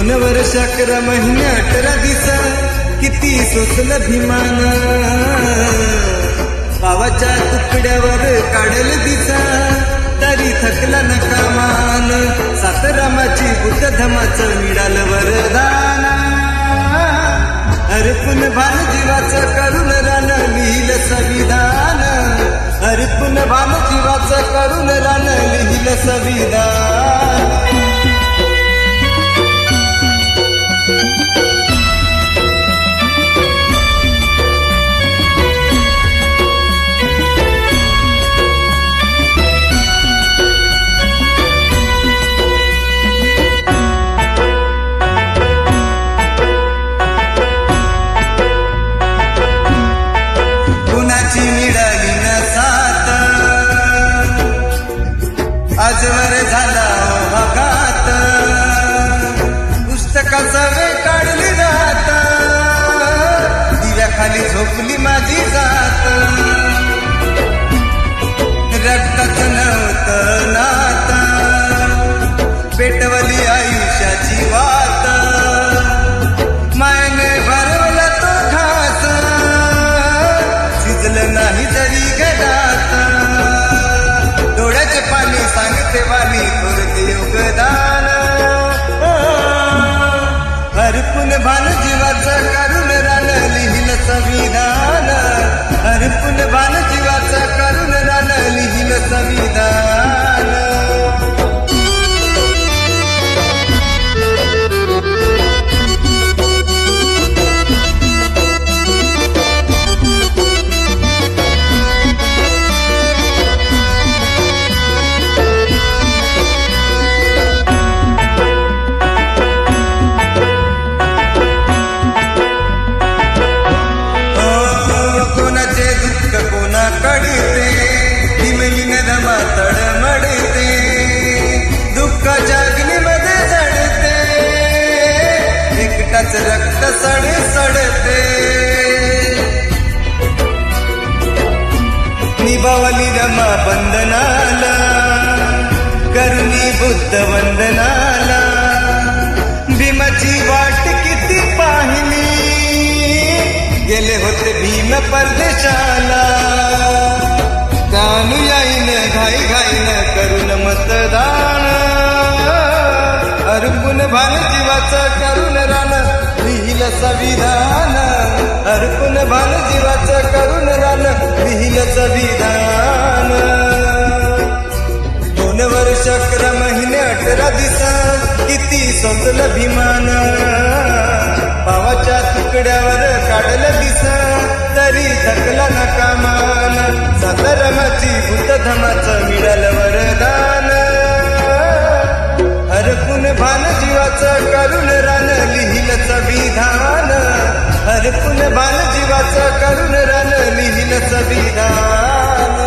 2 वर्ष 11 महिने 18 दिस किती सोसलं भीमान पावाच्या तुकड्यावर काढल दिसा तरी थकला न कामान 7 रामाची बुद्ध धमाचं मिळालं वरदान अर्पण भान जीवाचं करून रान लिहिलं संविधान अर्पण भान जीवाचं करून रान लिहिलं संविधान मिळाली न साथ आजवर झाला भागात पुस्तकाचा वेळ काढली जात दिव्याखाली झोपली माझी जात रक्ताचं नव्हतं नात पेटवली आयुष्याची वात मायने भरवला तो घास शिजलं नाही जरी गडात डोळ्याचे पाणी सांगते वाणी करते योगदान हरपून भान जीवाचं करून रान लिहिलं संविधान हरपून भान जीवाचं करून रान लिहिलं संविधान कड़ते हिमलीन धमा तडमडते दुःखाच्या अग्नीमध्ये जळते एकटाच रक्त सडते निभावली रमा बंधनाला करुणी बुद्ध वंदनाला भीमाची वाट किती पाहिली गेले होते भीम परदेशाला अनुयायीन घाई घाईन करून मतदान अर्पण भान जीवाचं करून रान लिहिलं संविधान अर्पण भान जीवाचं करून रान लिहिलं संविधान 2 वर्ष 11 महिने 18 दिस किती सोसलं भीमान पावाच्या तुकड्यावर काढलं दिस तरी थकला न कामान 7 रामाची बुद्ध धमाचं मिळालं वरदान हरपून भान जीवाचं करून रान लिहिलं संविधान हरपून भान जीवाचं करून रान लिहिलं संविधान